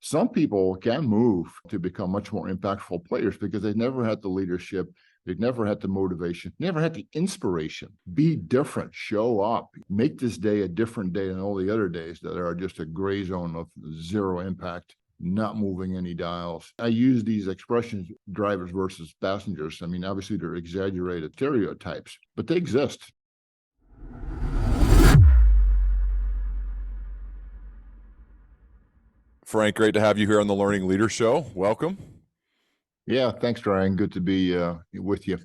Some people can move to become much more impactful players because they've never had the leadership, they've never had the motivation, never had the inspiration. Be different, show up, make this day a different day than all the other days that are just a gray zone of zero impact, not moving any dials. I use these expressions, drivers versus passengers. I mean, obviously they're exaggerated stereotypes, but they exist. Frank, great to have you here on the Learning Leader Show. Welcome. Yeah, thanks, Ryan. Good to be with you.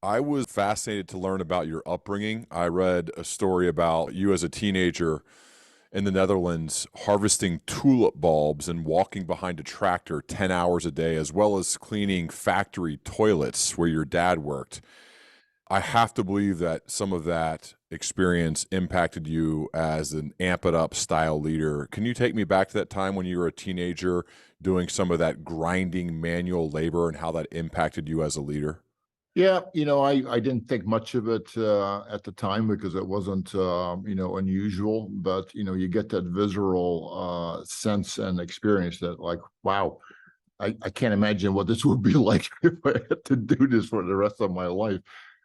I was fascinated to learn about your upbringing. I read a story about you as a teenager in the Netherlands harvesting tulip bulbs and walking behind a tractor 10 hours a day, as well as cleaning factory toilets where your dad worked. I have to believe that some of that experience impacted you as an amp it up style leader. Can you take me back to that time when you were a teenager doing some of that grinding manual labor and how that impacted you as a leader? Yeah, I didn't think much of it at the time because it wasn't, unusual. But, you get that visceral sense and experience that like, wow, I can't imagine what this would be like if I had to do this for the rest of my life.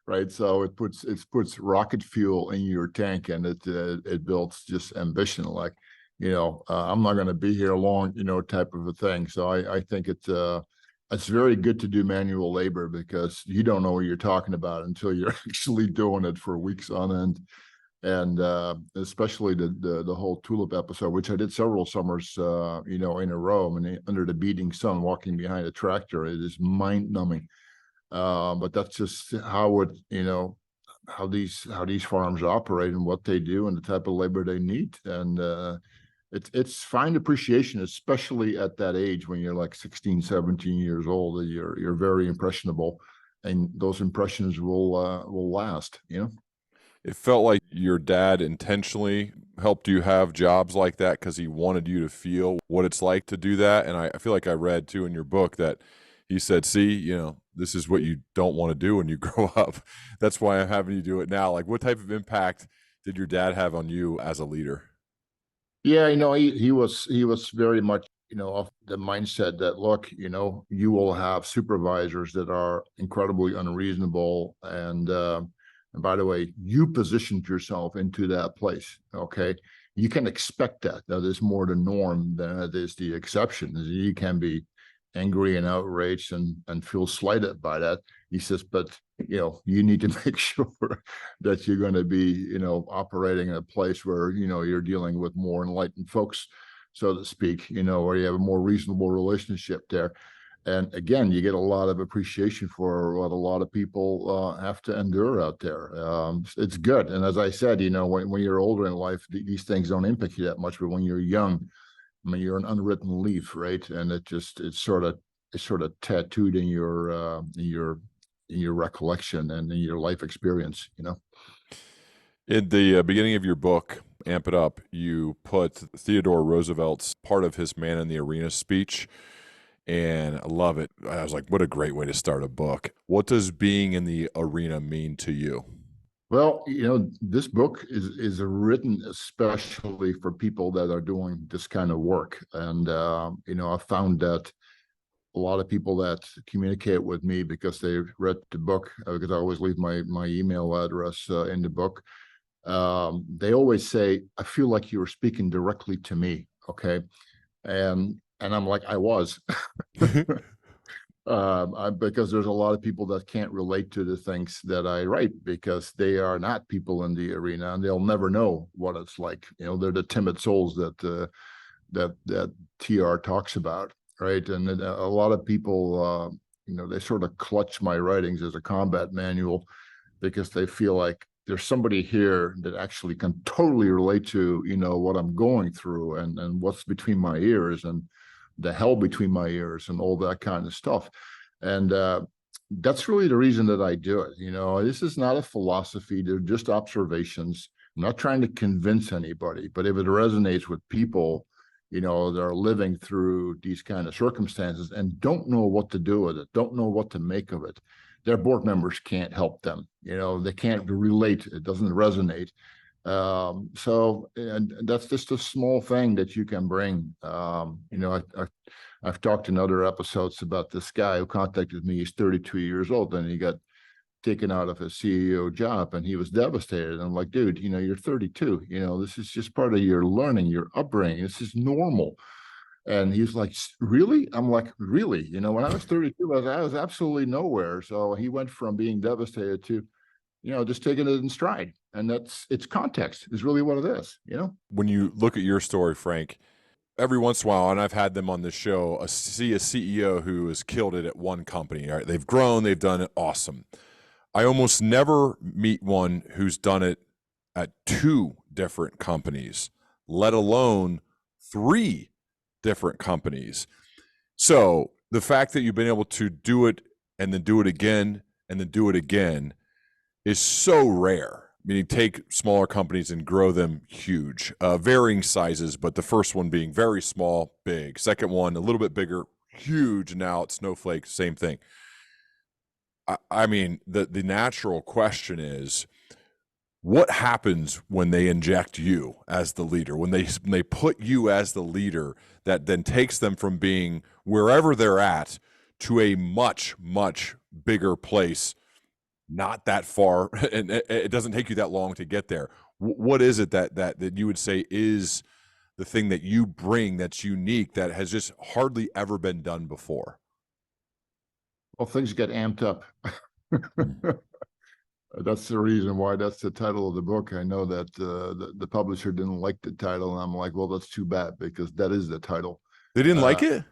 Right. So it puts rocket fuel in your tank, and it builds just ambition like, I'm not going to be here long, type of a thing. So I think it's very good to do manual labor because you don't know what you're talking about until you're actually doing it for weeks on end. And especially the whole tulip episode, which I did several summers, in a row, and under the beating sun, walking behind a tractor, it is mind numbing. But that's just how how these farms operate and what they do and the type of labor they need. And it's fine appreciation, especially at that age when you're like 16, 17 years old. You're very impressionable, and those impressions will last. It felt like your dad intentionally helped you have jobs like that because he wanted you to feel what it's like to do that. And I feel like I read too in your book that he said, see, this is what you don't want to do when you grow up. That's why I'm having you do it now. Like, what type of impact did your dad have on you as a leader? Yeah, he was very much, of the mindset that, look, you will have supervisors that are incredibly unreasonable. And by the way, you positioned yourself into that place. Okay. You can expect that. That is more the norm than it is the exception. You can be angry and outraged and feel slighted by that. He says, but you need to make sure that you're going to be, operating in a place where, you're dealing with more enlightened folks, so to speak, where you have a more reasonable relationship there. And again, you get a lot of appreciation for what a lot of people have to endure out there. It's good. And as I said, when you're older in life, these things don't impact you that much. But when you're young, I mean, you're an unwritten leaf, right? And it's sort of tattooed in your recollection and in your life experience. In the beginning of your book, Amp It Up, you put Theodore Roosevelt's part of his Man in the Arena speech, and I love it. I was like, what a great way to start a book. What does being in the arena mean to you? Well, this book is written especially for people that are doing this kind of work. And, I found that a lot of people that communicate with me because they read the book, because I always leave my email address in the book, they always say, I feel like you were speaking directly to me. Okay. And I'm like, I was. Because there's a lot of people that can't relate to the things that I write because they are not people in the arena and they'll never know what it's like. They're the timid souls that TR talks about, right? And a lot of people, they sort of clutch my writings as a combat manual because they feel like there's somebody here that actually can totally relate to, what I'm going through and what's between my ears and the hell between my ears and all that kind of stuff. And that's really the reason that I do it. This is not a philosophy. They're just observations. I'm not trying to convince anybody, but if it resonates with people, that are living through these kind of circumstances and don't know what to do with it, don't know what to make of it, their board members can't help them. They can't relate. It doesn't resonate. So, and that's just a small thing that you can bring. I've talked in other episodes about this guy who contacted me. He's 32 years old and he got taken out of his CEO job and he was devastated. I'm like, dude, you're 32, this is just part of your learning, your upbringing. This is normal. And he's like, really? I'm like, really? When I was 32, I was absolutely nowhere. So he went from being devastated to, just taking it in stride. And it's context is really what it is. When you look at your story, Frank, every once in a while, and I've had them on the show, see a CEO who has killed it at one company. Right? They've grown, they've done it awesome. I almost never meet one who's done it at two different companies, let alone three different companies. So the fact that you've been able to do it and then do it again and then do it again is so rare. I mean, you take smaller companies and grow them huge, varying sizes, but the first one being very small, big. Second one, a little bit bigger, huge. Now it's Snowflake, same thing. I mean, the natural question is, what happens when they inject you as the leader, when they put you as the leader that then takes them from being wherever they're at to a much, much bigger place, not that far, and it doesn't take you that long to get there. What is it that you would say is the thing that you bring that's unique that has just hardly ever been done before? Well, things get amped up. That's the reason why that's the title of the book. I know that the publisher didn't like the title, and I'm like, well, that's too bad because that is the title. They didn't like it?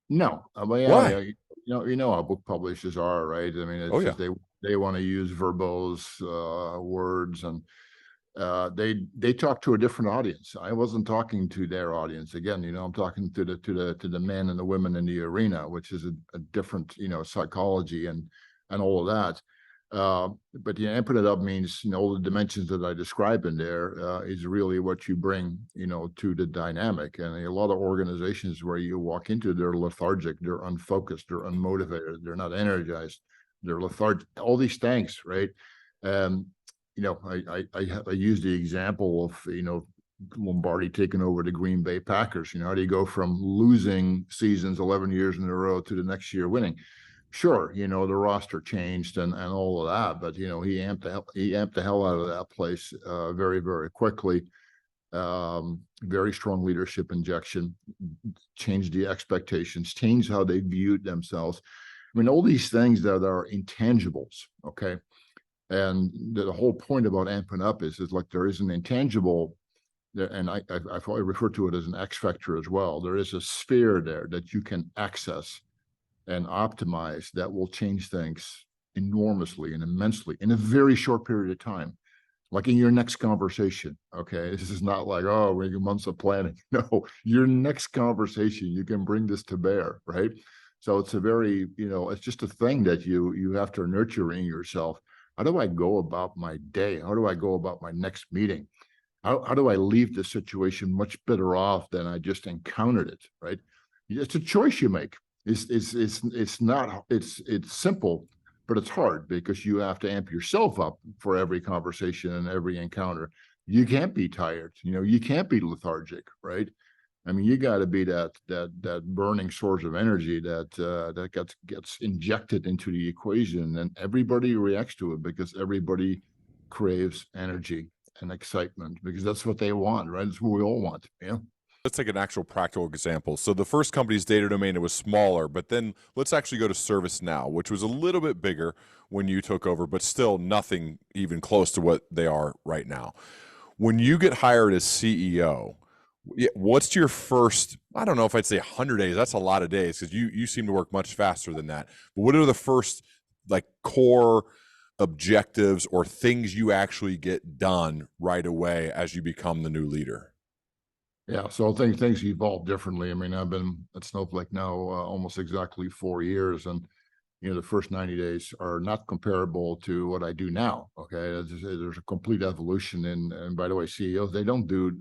No, Why? how book publishers are, right? I mean, it's just they want to use verbose words, and they talk to a different audience. I wasn't talking to their audience. Again, I'm talking to the men and the women in the arena, which is a different psychology and all of that. But amping it up means all the dimensions that I describe in there is really what you bring to the dynamic. And a lot of organizations where you walk into, they're lethargic, they're unfocused, they're unmotivated, they're not energized, they're lethargic, all these things, right? I use the example of Lombardi taking over the Green Bay Packers. How do you go from losing seasons 11 years in a row to the next year winning? Sure, the roster changed and all of that, but he amped the hell out of that place very, very quickly. Very strong leadership injection, changed the expectations, changed how they viewed themselves. I mean, all these things that are intangibles, okay? And the whole point about amping up is like there is an intangible, and I refer to it as an X factor as well. There is a sphere there that you can access and optimize that will change things enormously and immensely in a very short period of time, like in your next conversation. Okay, this is not like, oh, we have months of planning. No, your next conversation, you can bring this to bear, right? So it's a very, it's just a thing that you have to nurture in yourself. How do I go about my day? How do I go about my next meeting? How do I leave the situation much better off than I just encountered it, right? It's a choice you make. It's not, it's simple, but it's hard because you have to amp yourself up for every conversation and every encounter. You can't be tired, you can't be lethargic, right? I mean, you got to be that burning source of energy that gets injected into the equation, and everybody reacts to it because everybody craves energy and excitement because that's what they want, right? It's what we all want, Let's take an actual practical example. So the first company's data domain, it was smaller, but then let's actually go to ServiceNow, which was a little bit bigger when you took over, but still nothing even close to what they are right now. When you get hired as CEO, what's your first, I don't know if I'd say 100 days, that's a lot of days because you seem to work much faster than that. But what are the first core objectives or things you actually get done right away as you become the new leader? Yeah, so things evolve differently. I mean, I've been at Snowflake now almost exactly 4 years, and the first 90 days are not comparable to what I do now. Okay, there's a complete evolution, and by the way, CEOs, they don't do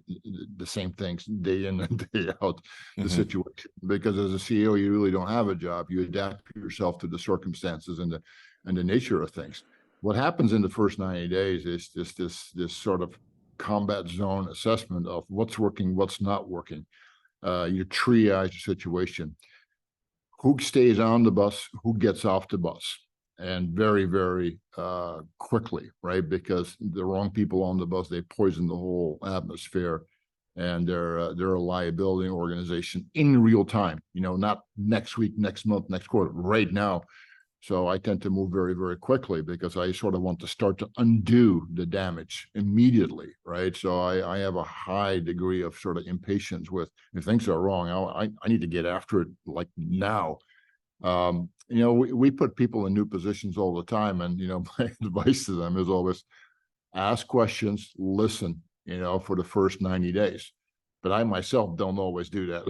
the same things day in and day out. The situation, because as a CEO, you really don't have a job. You adapt yourself to the circumstances and the nature of things. What happens in the first 90 days is this sort of combat zone assessment of what's working, what's not working. You triage the situation. Who stays on the bus, who gets off the bus, and very, very quickly, right? Because the wrong people on the bus, they poison the whole atmosphere, and they're a liability organization in real time. Not next week, next month, next quarter, right now. So I tend to move very, very quickly because I sort of want to start to undo the damage immediately, right? So I have a high degree of sort of impatience with if things are wrong, I need to get after it like now. We put people in new positions all the time, and my advice to them is always ask questions, listen, for the first 90 days. But I myself don't always do that.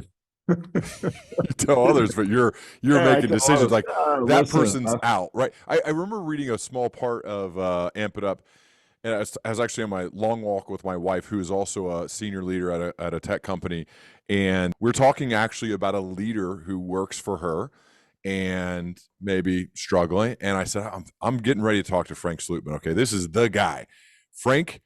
You tell others, but you're Yeah, I making tell decisions others, like that listen. person's out, right? I remember reading a small part of Amp It Up, and I was actually on my long walk with my wife, who is also a senior leader at a tech company, and we're talking actually about a leader who works for her and maybe struggling. And I said, I'm getting ready to talk to Frank Slootman. Okay, this is the guy. Frank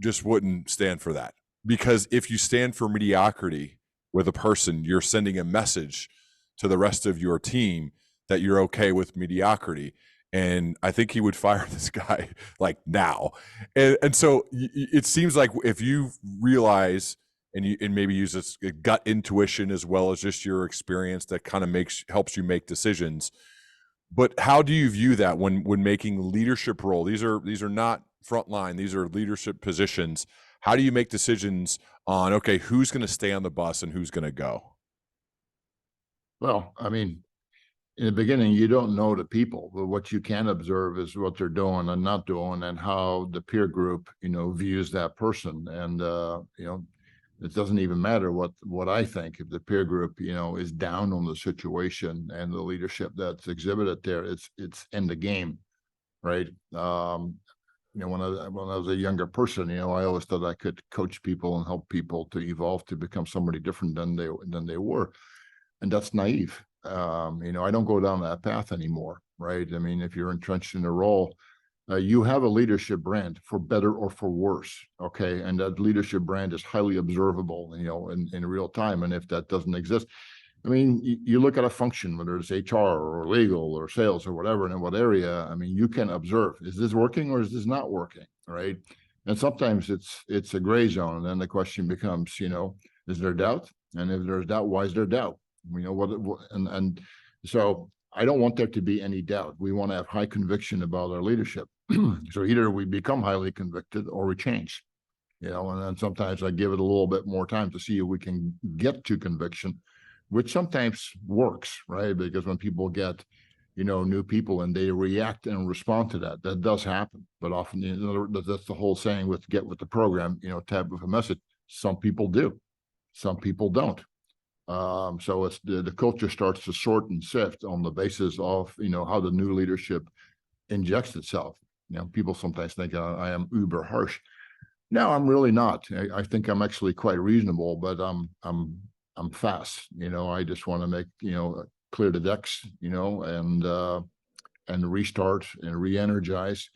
just wouldn't stand for that, because if you stand for mediocrity with a person, you're sending a message to the rest of your team that you're okay with mediocrity. And I think he would fire this guy like now. And so it seems like if you realize and maybe use this gut intuition as well as just your experience that kind of helps you make decisions. But how do you view that when making leadership role? These are not frontline, these are leadership positions. How do you make decisions on, okay, who's going to stay on the bus and who's going to go? Well, I mean, in the beginning, you don't know the people, but what you can observe is what they're doing and not doing, and how the peer group, views that person. And it doesn't even matter what I think. If the peer group, is down on the situation and the leadership that's exhibited there, it's in the game, right? When I was a younger person, I always thought I could coach people and help people to evolve to become somebody different than they were, and that's naive. I don't go down that path anymore, right? I mean, if you're entrenched in a role, you have a leadership brand, for better or for worse, okay? And that leadership brand is highly observable, in real time. And if that doesn't exist, I mean, you look at a function, whether it's HR or legal or sales or whatever, and in what area, I mean, you can observe, is this working or is this not working, right? And sometimes it's a gray zone. And then the question becomes, is there doubt? And if there's doubt, why is there doubt? And so I don't want there to be any doubt. We want to have high conviction about our leadership. So either we become highly convicted or we change, and then sometimes I give it a little bit more time to see if we can get to conviction, which sometimes works, right? Because when people get, new people and they react and respond to that, that does happen. But often, that's the whole saying with get with the program, type of a message. Some people do, some people don't. So it's the culture starts to sort and sift on the basis of, how the new leadership injects itself. People sometimes think I am uber harsh. No, I'm really not. I think I'm actually quite reasonable, but I'm fast. I just want to make, clear the decks, and restart and re-energize.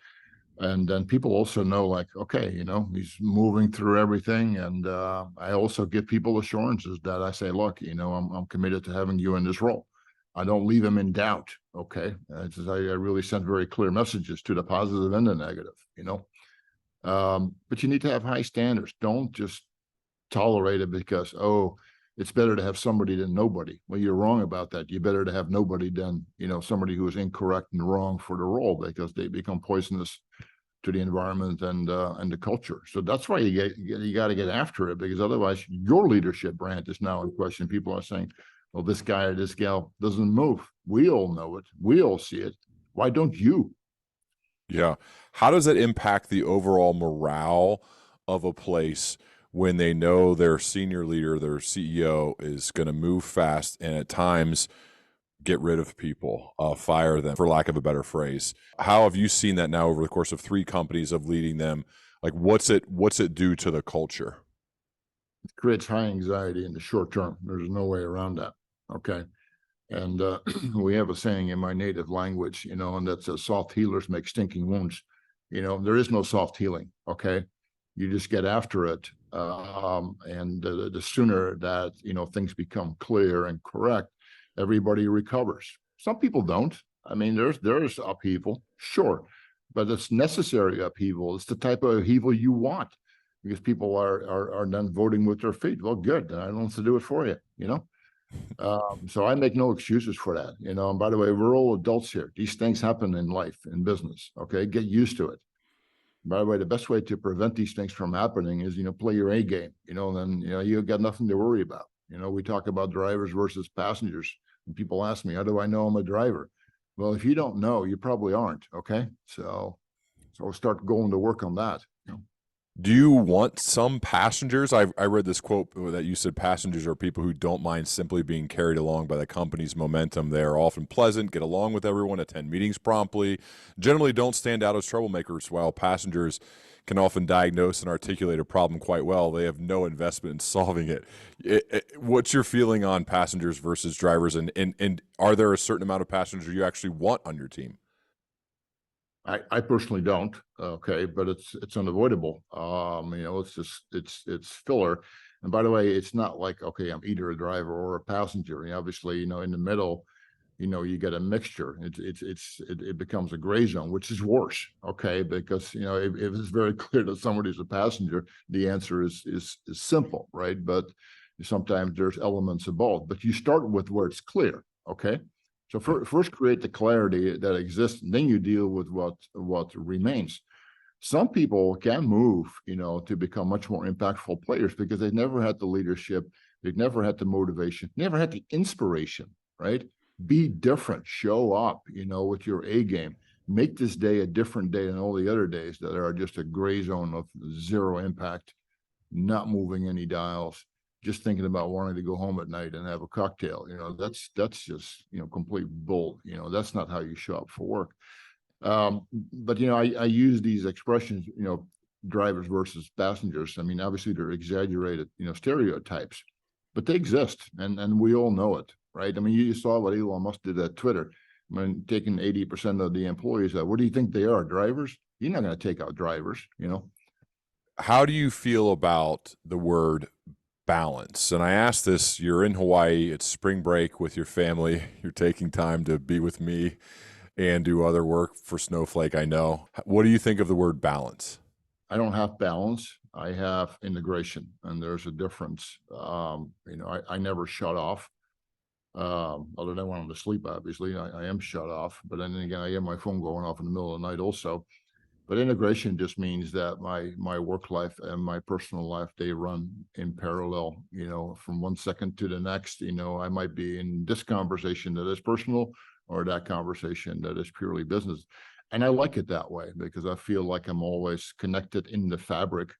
And then people also know, like, okay, he's moving through everything. And I also give people assurances that I say, look, I'm committed to having you in this role. I don't leave them in doubt. Okay. I really send very clear messages to the positive and the negative, but you need to have high standards. Don't just tolerate it because, it's better to have somebody than nobody. Well, you're wrong about that. You better to have nobody than, somebody who is incorrect and wrong for the role, because they become poisonous to the environment and the culture. So that's why you got to get after it, because otherwise your leadership brand is now in question. People are saying, well, this guy or this gal doesn't move. We all know it. We all see it. Why don't you? Yeah. How does that impact the overall morale of a place when they know their senior leader, their CEO, is going to move fast and at times get rid of people, fire them, for lack of a better phrase? How have you seen that now over the course of 3 companies of leading them? Like, what's it do to the culture? It creates high anxiety in the short term. There's no way around that. Okay. And we have a saying in my native language, and that says soft healers make stinking wounds. There is no soft healing. Okay. You just get after it. And the sooner that, things become clear and correct, everybody recovers. Some people don't. I mean, there's upheaval, sure, but it's necessary upheaval. It's the type of upheaval you want, because people are done voting with their feet. Well, good. I don't want to do it for you. So I make no excuses for that. And by the way, we're all adults here. These things happen in life, in business. Okay, get used to it. By the way, the best way to prevent these things from happening is, play your A game. Then you got nothing to worry about. We talk about drivers versus passengers, and people ask me, how do I know I'm a driver? Well, if you don't know, you probably aren't. Okay, so start going to work on that. Do you want some passengers? I read this quote that you said passengers are people who don't mind simply being carried along by the company's momentum. They are often pleasant, get along with everyone, attend meetings promptly, generally don't stand out as troublemakers, while passengers can often diagnose and articulate a problem quite well. They have no investment in solving it. What's your feeling on passengers versus drivers? And are there a certain amount of passengers you actually want on your team? I personally don't. Okay, but it's unavoidable. It's just it's filler. And by the way, it's not like, okay, I'm either a driver or a passenger. Obviously, in the middle, you get a mixture. It becomes a gray zone, which is worse. Okay, because if it's very clear that somebody's a passenger, the answer is simple, right? But sometimes there's elements of both. But you start with where it's clear. Okay. So first create the clarity that exists, and then you deal with what remains. Some people can move, to become much more impactful players because they've never had the leadership, they've never had the motivation, never had the inspiration, right? Be different, show up, with your A game. Make this day a different day than all the other days that are just a gray zone of zero impact, not moving any dials, just thinking about wanting to go home at night and have a cocktail. That's just, complete bull. That's not how you show up for work. But I use these expressions, drivers versus passengers. I mean, obviously they're exaggerated, stereotypes, but they exist, and we all know it, right? I mean, you saw what Elon Musk did at Twitter. I mean, taking 80% of the employees out. What do you think they are? Drivers? You're not going to take out drivers. How do you feel about the word balance? And I asked this, you're in Hawaii, it's spring break with your family, you're taking time to be with me and do other work for Snowflake, I know. What do you think of the word balance? I don't have balance. I have integration, and there's a difference. I never shut off. Other than when I'm asleep, obviously, I am shut off. But then again, I have my phone going off in the middle of the night also. But integration just means that my work life and my personal life, they run in parallel, from 1 second to the next. I might be in this conversation that is personal, or that conversation that is purely business. And I like it that way because I feel like I'm always connected in the fabric.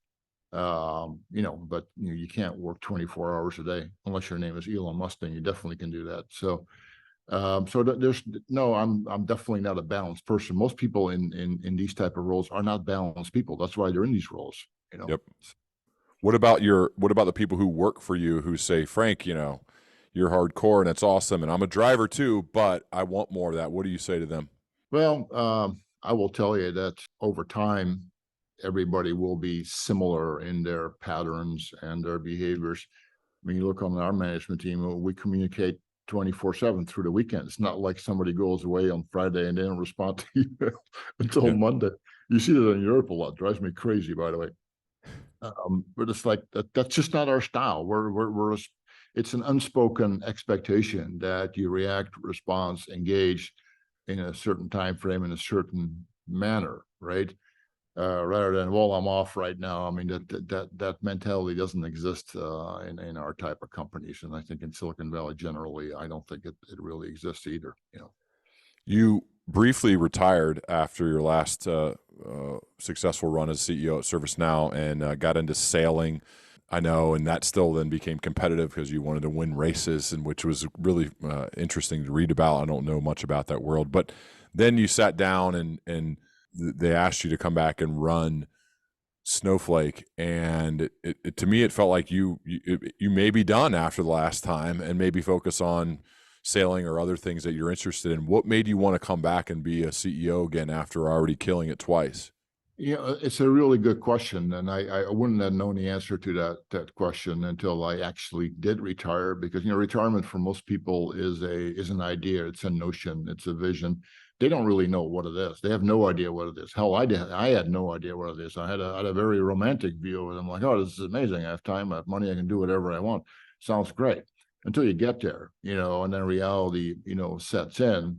But you can't work 24 hours a day unless your name is Elon Musk, then you definitely can do that. So there's no, I'm definitely not a balanced person. Most people in these type of roles are not balanced people. That's why they're in these roles. Yep. What about the people who work for you who say, Frank, you're hardcore and it's awesome, and I'm a driver too, but I want more of that. What do you say to them? Well, I will tell you that over time, everybody will be similar in their patterns and their behaviors. When you look on our management team, we communicate 24/7 through the weekend. It's not like somebody goes away on Friday and they don't respond to email until Monday. You see that in Europe a lot. Drives me crazy, by the way. But it's like that's just not our style. It's an unspoken expectation that you react, response, engage in a certain time frame in a certain manner, right? Rather than, well, I'm off right now. I mean, that mentality doesn't exist in our type of companies, and I think in Silicon Valley generally, I don't think it really exists either. You briefly retired after your last successful run as CEO at ServiceNow and got into sailing. I know, and that still then became competitive because you wanted to win races, and which was really interesting to read about. I don't know much about that world, but then you sat down and they asked you to come back and run Snowflake, and to me it felt like you may be done after the last time and maybe focus on sailing or other things that you're interested in. What made you want to come back and be a CEO again after already killing it twice? Yeah, it's a really good question, and I wouldn't have known the answer to that question until I actually did retire. Because retirement for most people is an idea, it's a notion, it's a vision. They don't really know what it is. They have no idea what it is. Hell, I had no idea what it is. I had a very romantic view of it. I'm like, oh, this is amazing. I have time, I have money, I can do whatever I want. Sounds great until you get there, and then reality, sets in.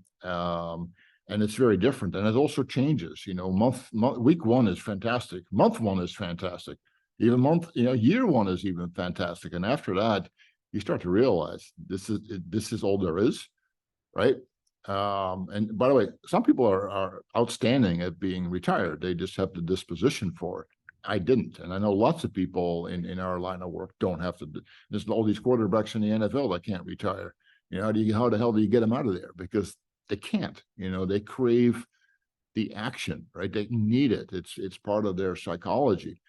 And it's very different, and it also changes. Week one is fantastic, month one is fantastic, even year one is even fantastic, and after that you start to realize this is all there is, right? And by the way, some people are outstanding at being retired. They just have the disposition for it. I didn't, and I know lots of people in our line of work don't have to. There's all these quarterbacks in the NFL that can't retire. How the hell do you get them out of there? Because they can't. They crave the action, right? They need it. It's part of their psychology.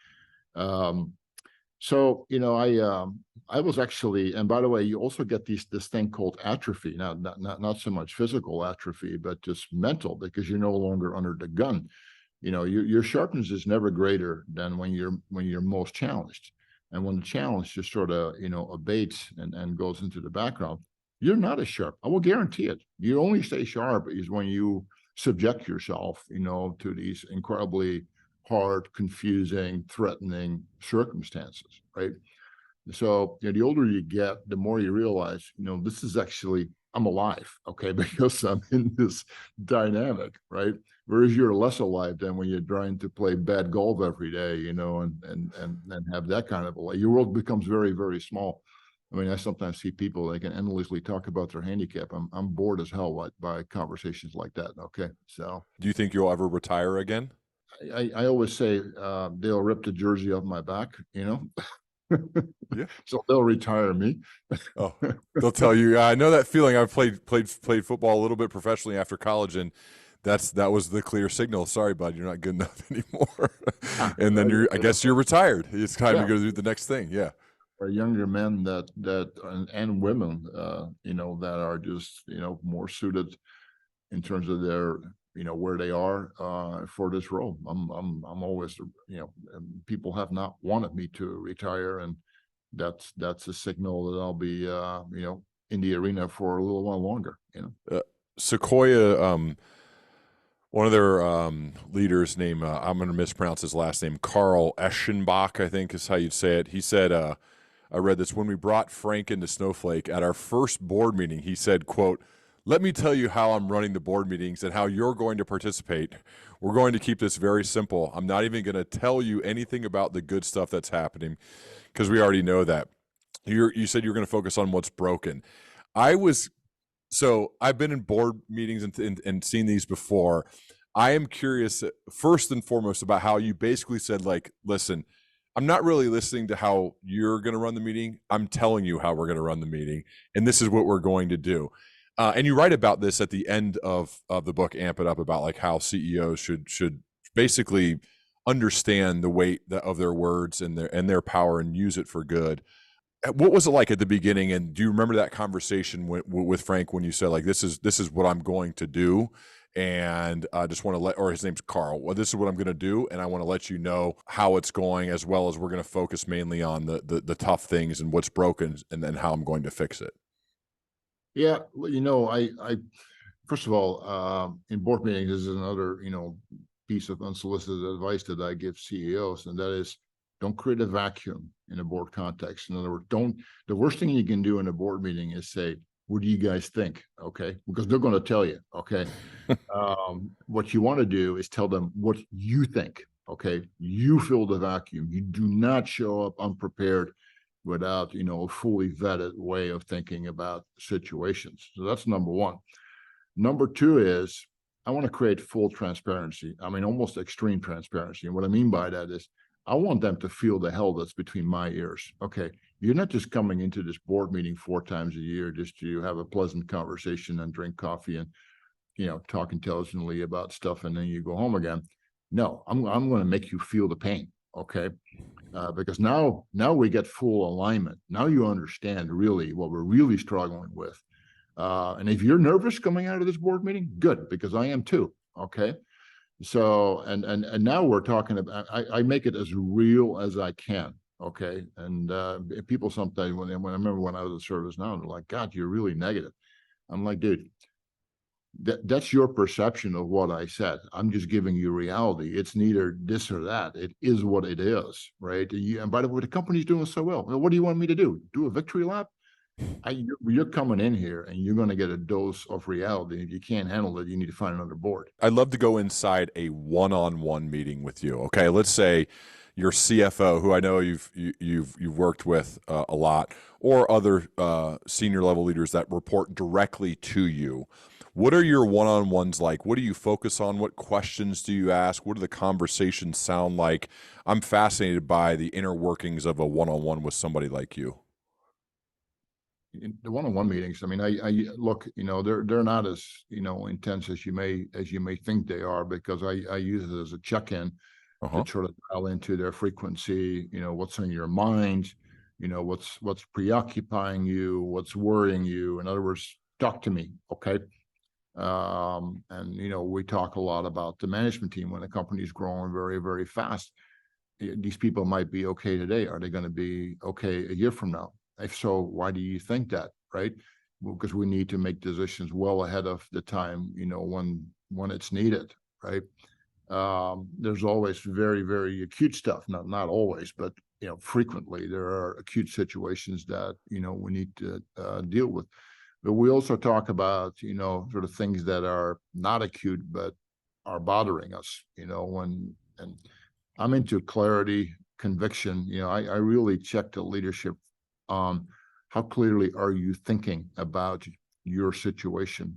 So I was actually, and by the way, you also get this thing called atrophy. Now, not so much physical atrophy, but just mental, because you're no longer under the gun. Your sharpness is never greater than when you're most challenged. And when the challenge just sort of abates and goes into the background, you're not as sharp. I will guarantee it. You only stay sharp is when you subject yourself, to these incredibly hard, confusing, threatening circumstances, right? So the older you get, the more you realize, this is actually, I'm alive, okay, because I'm in this dynamic, right? Whereas you're less alive than when you're trying to play bad golf every day, and have that kind of a life. Your world becomes very, very small. I mean, I sometimes see people, they can endlessly talk about their handicap. I'm bored as hell by conversations like that. Okay, so Do you think you'll ever retire again? I always say they'll rip the jersey off my back, Yeah. so they'll retire me. Oh, they'll tell you. I know that feeling. I've played football a little bit professionally after college, and that was the clear signal. Sorry, bud, you're not good enough anymore. And then I guess you're retired. It's time to go do the next thing. Yeah. Or younger men that and women, that are just more suited in terms of their where they are for this role. I'm always people have not wanted me to retire, and that's a signal that I'll be in the arena for a little while longer. Sequoia, one of their leaders named I'm going to mispronounce his last name, Carl Eschenbach, I think is how you'd say it. He said, I read this, when we brought Frank into Snowflake at our first board meeting, he said, quote, "Let me tell you how I'm running the board meetings and how you're going to participate. We're going to keep this very simple. I'm not even going to tell you anything about the good stuff that's happening because we already know that. You said you're going to focus on what's broken." So I've been in board meetings and seen these before. I am curious, first and foremost, about how you basically said, like, listen, I'm not really listening to how you're going to run the meeting. I'm telling you how we're going to run the meeting, and this is what we're going to do. And you write about this at the end of the book, Amp It Up, about like how CEOs should basically understand the weight of their words and their power and use it for good. What was it like at the beginning? And do you remember that conversation with Frank when you said, like, this is what I'm going to do? And I just want to or his name's Carl. Well, this is what I'm going to do, and I want to let you know how it's going, as well as we're going to focus mainly on the tough things and what's broken, and then how I'm going to fix it. Yeah, I first of all, in board meetings, this is another piece of unsolicited advice that I give CEOs, and that is, don't create a vacuum in a board context. In other words, the worst thing you can do in a board meeting is say, what do you guys think? Okay, because they're going to tell you. Okay. What you want to do is tell them what you think. Okay, you fill the vacuum. You do not show up unprepared without a fully vetted way of thinking about situations. So that's number one. Number two is, I want to create full transparency. I mean, almost extreme transparency. And what I mean by that is, I want them to feel the hell that's between my ears. Okay, you're not just coming into this board meeting 4 times a year just to have a pleasant conversation and drink coffee and talk intelligently about stuff, and then you go home again. No, I'm going to make you feel the pain. Okay, because now we get full alignment. Now you understand really what we're really struggling with. And if you're nervous coming out of this board meeting, good, because I am too. Okay. So, and now we're talking about, I make it as real as I can. Okay. And people sometimes, when I remember when I was at ServiceNow, they're like, God, you're really negative. I'm like, dude, that's your perception of what I said. I'm just giving you reality. It's neither this or that. It is what it is, right? And by the way, the company's doing so well. What do you want me to do? Do a victory lap? You're coming in here and you're going to get a dose of reality. If you can't handle it, you need to find another board. I'd love to go inside a one-on-one meeting with you. Okay, let's say your CFO, who I know you've worked with a lot, or other senior level leaders that report directly to you. What are your one-on-ones like? What do you focus on? What questions do you ask? What do the conversations sound like? I'm fascinated by the inner workings of a one-on-one with somebody like you. In the one-on-one meetings, I mean, I look, they're not as, intense as you may think they are, because I use it as a check-in Uh-huh. to sort of dial into their frequency, what's on your mind, what's preoccupying you, what's worrying you. In other words, talk to me, okay? And we talk a lot about the management team. When a company is growing very, very fast, these people might be okay today. Are they going to be okay a year from now? If so, why do you think that, right? Well, because we need to make decisions well ahead of the time, when it's needed, right? There's always very, very acute stuff. Not always, but frequently there are acute situations that we need to deal with. But we also talk about sort of things that are not acute but are bothering us. And I'm into clarity, conviction. I really check the leadership. How clearly are you thinking about your situation?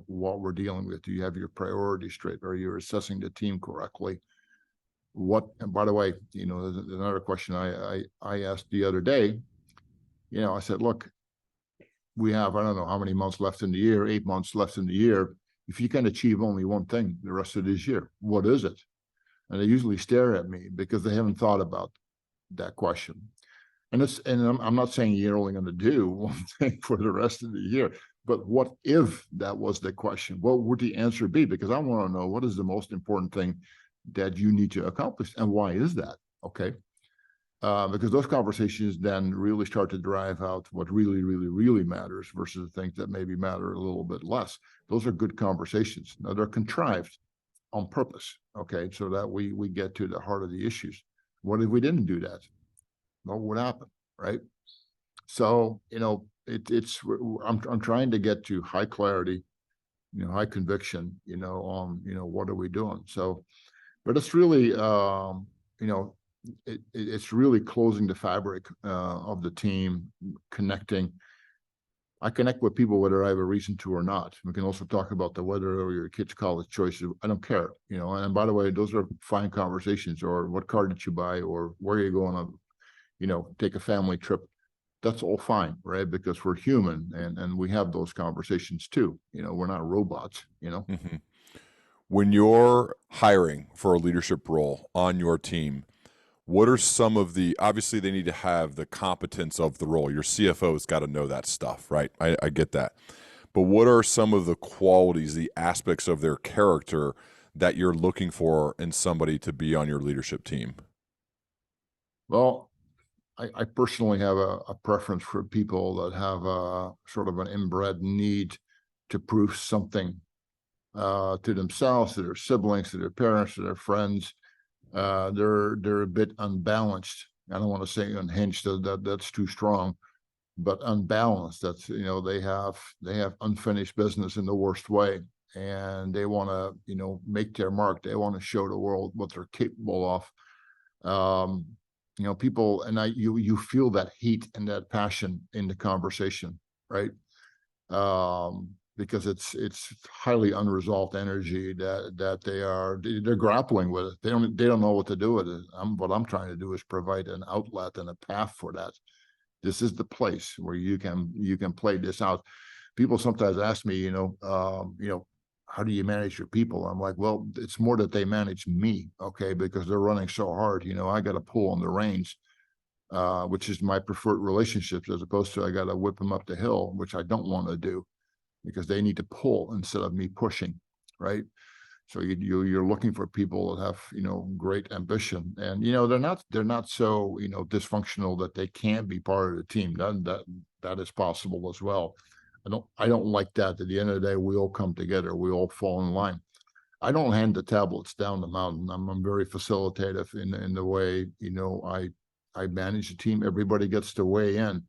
What we're dealing with. Do you have your priorities straight? Are you assessing the team correctly? And by the way, there's another question I asked the other day. I said, look, we have, I don't know how many months left in the year, 8 months left in the year. If you can achieve only one thing the rest of this year, what is it? And they usually stare at me because they haven't thought about that question. And I'm not saying you're only going to do one thing for the rest of the year, but what if that was the question? What would the answer be? Because I want to know, what is the most important thing that you need to accomplish, and why is that? Okay. Because those conversations then really start to drive out what really, really, really matters versus the things that maybe matter a little bit less. Those are good conversations. Now, they're contrived on purpose, okay, so that we get to the heart of the issues. What if we didn't do that? What would happen, right? So, I'm trying to get to high clarity, high conviction, on what are we doing. So, but it's really, it's really closing the fabric of the team, connecting. I connect with people whether I have a reason to or not. We can also talk about the weather or your kids' college choices. I don't care, And by the way, those are fine conversations. Or what car did you buy, or where are you going to, take a family trip? That's all fine, right? Because we're human, and we have those conversations too. We're not robots. Mm-hmm. When you're hiring for a leadership role on your team, what are some of the, obviously they need to have the competence of the role. Your CFO's got to know that stuff, right? I get that. But what are some of the qualities, the aspects of their character that you're looking for in somebody to be on your leadership team? Well, I personally have a preference for people that have a sort of an inbred need to prove something to themselves, to their siblings, to their parents, to their friends. They're a bit unbalanced. I don't want to say unhinged. That's too strong, but unbalanced. That's they have unfinished business in the worst way, and they want to make their mark. They want to show the world what they're capable of. People, and you feel that heat and that passion in the conversation, right? Because it's highly unresolved energy that they're grappling with it. They don't know what to do with it. What I'm trying to do is provide an outlet and a path for that. This is the place where you can play this out. People sometimes ask me, how do you manage your people? I'm like, well, it's more that they manage me, okay, because they're running so hard. I got to pull on the reins, which is my preferred relationships, as opposed to I got to whip them up the hill, which I don't want to do, because they need to pull instead of me pushing, right? So you're looking for people that have, great ambition, and they're not so, dysfunctional that they can't be part of the team. That is possible as well. I don't like that. At the end of the day, we all come together. We all fall in line. I don't hand the tablets down the mountain. I'm very facilitative in the way, I manage the team. Everybody gets to weigh in.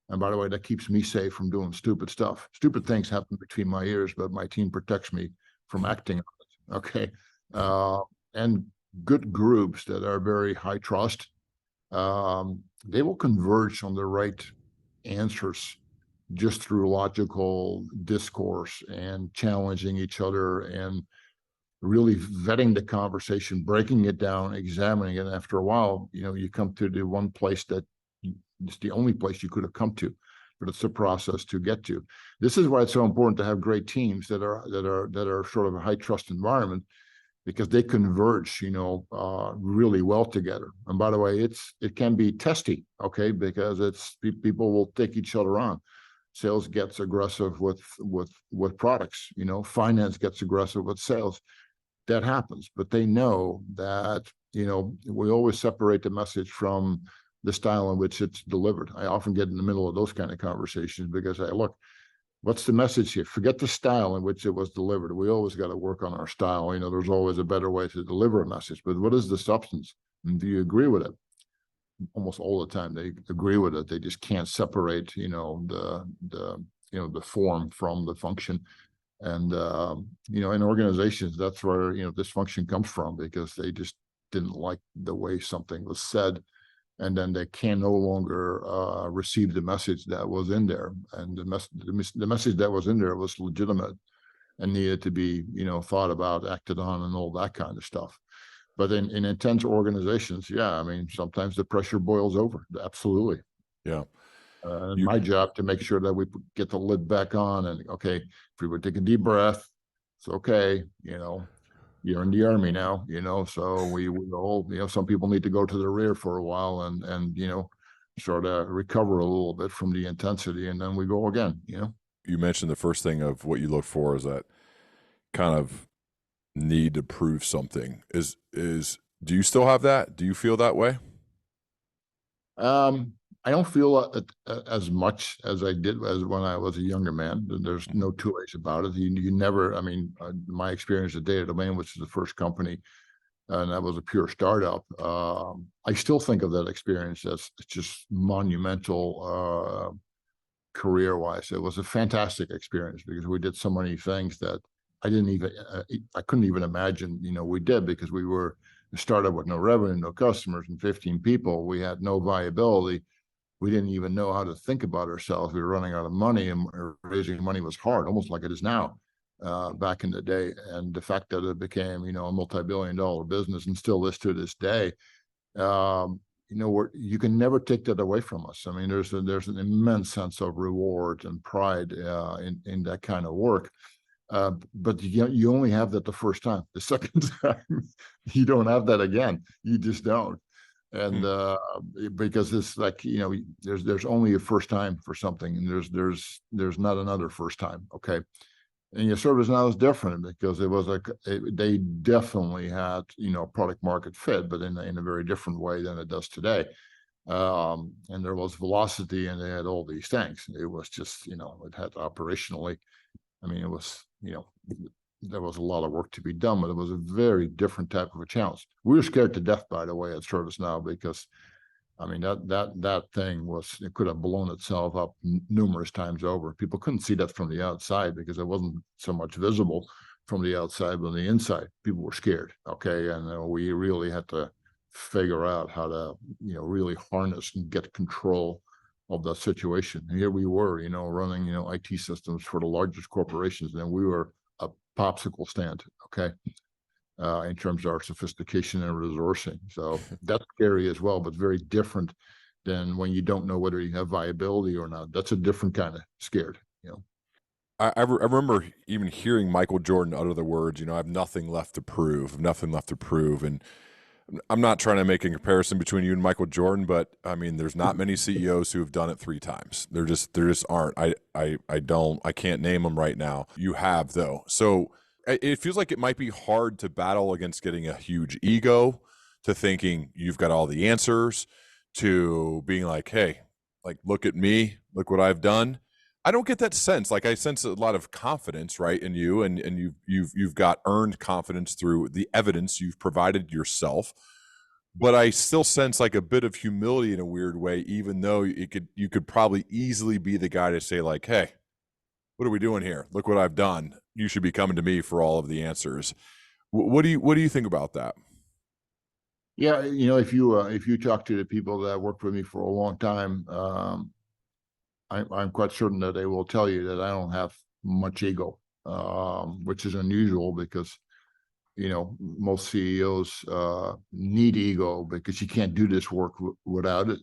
And by the way, that keeps me safe from doing stupid stuff. Stupid things happen between my ears, but my team protects me from acting on it. Okay. Uh, and good groups that are very high trust, they will converge on the right answers just through logical discourse and challenging each other and really vetting the conversation, breaking it down, examining it. And after a while, you come to the one place that it's the only place you could have come to, but it's a process to get to. This is why it's so important to have great teams that are sort of a high trust environment, because they converge, really well together. And by the way, it can be testy, okay, because people will take each other on. Sales gets aggressive with products, finance gets aggressive with sales. That happens, but they know that, we always separate the message from the style in which it's delivered. I often get in the middle of those kind of conversations because look, what's the message here? Forget the style in which it was delivered. We always got to work on our style. There's always a better way to deliver a message, but what is the substance? And do you agree with it? Almost all the time they agree with it. They just can't separate, the form from the function. And, in organizations, that's where, dysfunction comes from, because they just didn't like the way something was said. And then they can no longer receive the message that was in there. And the message that was in there was legitimate and needed to be, thought about, acted on, and all that kind of stuff. But in intense organizations, yeah, I mean, sometimes the pressure boils over. Absolutely. Yeah. My job to make sure that we get the lid back on, and okay, if we would take a deep breath, it's okay. You're in the Army now, so we all, some people need to go to the rear for a while and sort of recover a little bit from the intensity, and then we go again. You mentioned the first thing of what you look for is that kind of need to prove something. Do you still have that? Do you feel that way? I don't feel as much as I did as when I was a younger man. There's no two ways about it. You never, I mean, my experience at Data Domain, which is the first company, and that was a pure startup. I still think of that experience as just monumental career-wise. It was a fantastic experience because we did so many things that I couldn't even imagine, we did, because we were a startup with no revenue, no customers, and 15 people. We had no viability. We didn't even know how to think about ourselves. We were running out of money, and raising money was hard, almost like it is now, back in the day. And the fact that it became, a multi-billion-dollar business, and still is to this day, you can never take that away from us. I mean, there's an immense sense of reward and pride in that kind of work. But you only have that the first time. The second time, you don't have that again. You just don't. And because it's like, there's only a first time for something, and there's not another first time. Okay. And your ServiceNow is different because it was they definitely had, product market fit, but in a very different way than it does today. And there was velocity, and they had all these things. It was just, it had operationally, I mean, it was, there was a lot of work to be done, but it was a very different type of a challenge. We were scared to death, by the way, at ServiceNow, because I mean, that thing it could have blown itself up numerous times over. People couldn't see that from the outside because it wasn't so much visible from the outside, but on the inside, people were scared. Okay. And we really had to figure out how to, really harness and get control of that situation. And here we were, running, IT systems for the largest corporations, and we were a popsicle stand. Okay. In terms of our sophistication and resourcing. So that's scary as well, but very different than when you don't know whether you have viability or not. That's a different kind of scared, I remember even hearing Michael Jordan utter the words, I have nothing left to prove, nothing left to prove. And I'm not trying to make a comparison between you and Michael Jordan, but I mean, there's not many CEOs who have done it 3 times. There just aren't. I can't name them right now. You have, though. So It feels like it might be hard to battle against getting a huge ego, to thinking you've got all the answers, to being like, hey, like, look at me, look what I've done. I don't get that sense. Like, I sense a lot of confidence, right, in you, and you've got earned confidence through the evidence you've provided yourself. But I still sense like a bit of humility in a weird way, even though you could probably easily be the guy to say like, hey, what are we doing here? Look what I've done. You should be coming to me for all of the answers. What do you think about that? Yeah, if you talk to the people that worked with me for a long time, I'm quite certain that they will tell you that I don't have much ego, which is unusual because most CEOs need ego because you can't do this work without it.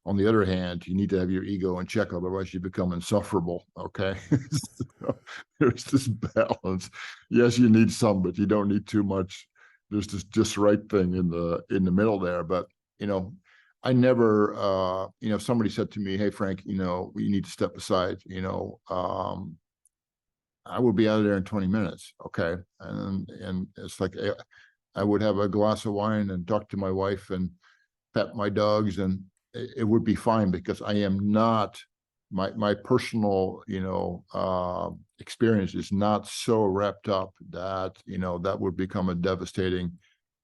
On the other hand, you need to have your ego in check, otherwise you become insufferable. Okay, so there's this balance. Yes, you need some, but you don't need too much. There's this just right thing in the middle there. But I never, somebody said to me, "Hey, Frank, you need to step aside." I would be out of there in 20 minutes. Okay, and it's like I would have a glass of wine and talk to my wife and pet my dogs, and it would be fine because I am not my personal experience is not so wrapped up that that would become a devastating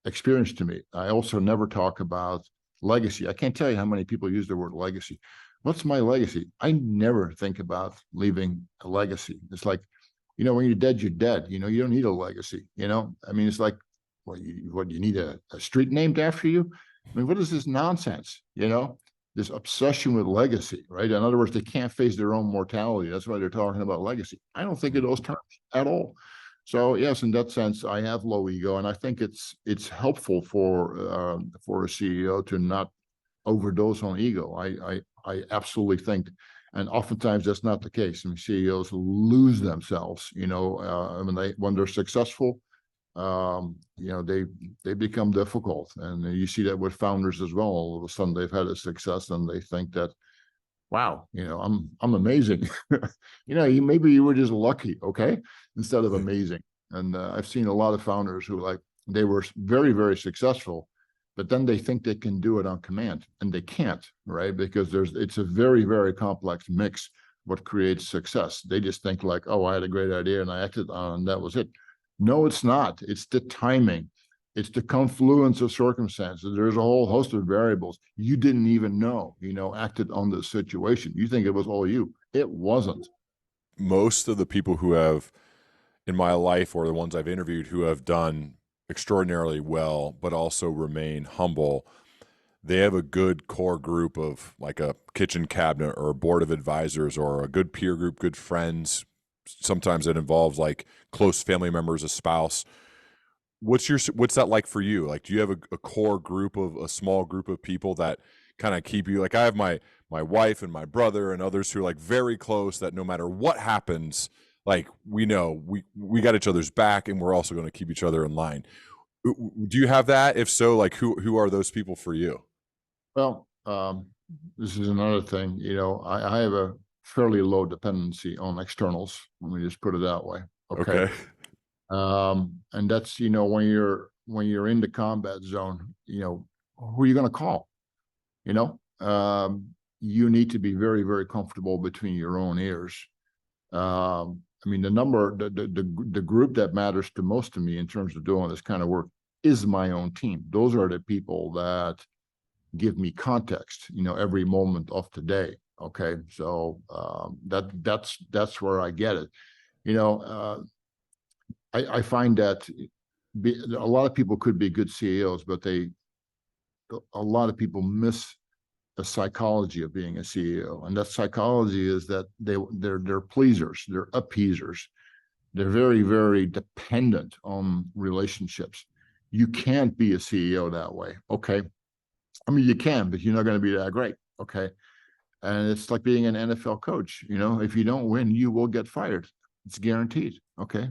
experience to me. I also never talk about legacy. I can't tell you how many people use the word legacy. What's my legacy? I never think about leaving a legacy. It's like, when you're dead, you're dead. You don't need a legacy. I mean, it's like, you need a street named after you? I mean, what is this nonsense? This obsession with legacy, right? In other words, they can't face their own mortality. That's why they're talking about legacy. I don't think of those terms at all. So yes, in that sense, I have low ego, and I think it's helpful for a CEO to not overdose on ego. I absolutely think, and oftentimes that's not the case. I mean, CEOs lose themselves. When they're successful, they become difficult, and you see that with founders as well. All of a sudden, they've had a success, and they think that, wow, I'm amazing. Maybe you were just lucky, okay, instead of amazing. And I've seen a lot of founders who they were very, very successful, but then they think they can do it on command, and they can't, right? Because it's a very, very complex mix what creates success. They just think like, oh, I had a great idea and I acted on it, and that was it. No, it's not. It's the timing. It's the confluence of circumstances. There's a whole host of variables you didn't even know, acted on the situation. You think it was all you. It wasn't. Most of the people who have in my life, or the ones I've interviewed, who have done extraordinarily well, but also remain humble, they have a good core group of like a kitchen cabinet or a board of advisors or a good peer group, good friends. Sometimes it involves like close family members, a spouse. What's that like for you? Like, do you have a core group of a small group of people that kind of keep you, like, I have my wife and my brother and others who are like very close, that no matter what happens, like, we know we got each other's back, and we're also going to keep each other in line. Do you have that? If so, like, who are those people for you? Well, this is another thing. I have a fairly low dependency on externals. Let me just put it that way. Okay. Okay. And that's when you're in the combat zone, who are you going to call? You need to be very, very comfortable between your own ears. I mean, the group that matters to most to me in terms of doing this kind of work is my own team. Those are the people that give me context, every moment of the day. Okay, so that's where I get it. I find that a lot of people could be good CEOs, but a lot of people miss the psychology of being a CEO, and that psychology is that they're pleasers, they're appeasers, they're very, very dependent on relationships. You can't be a CEO that way. Okay, I mean, you can, but you're not going to be that great. Okay, and it's like being an NFL coach. If you don't win, you will get fired. It's guaranteed. Okay,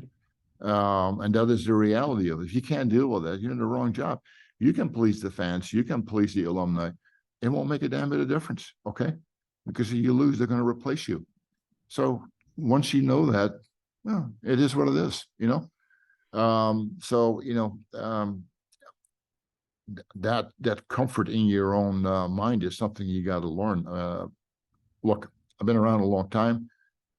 and that is the reality of it. If you can't deal with that, you're in the wrong job. You can please the fans, you can please the alumni. It won't make a damn bit of difference, okay? Because if you lose, they're going to replace you. So once you know that, well, it is what it is, So, that comfort in your own mind is something you got to learn. Look, I've been around a long time.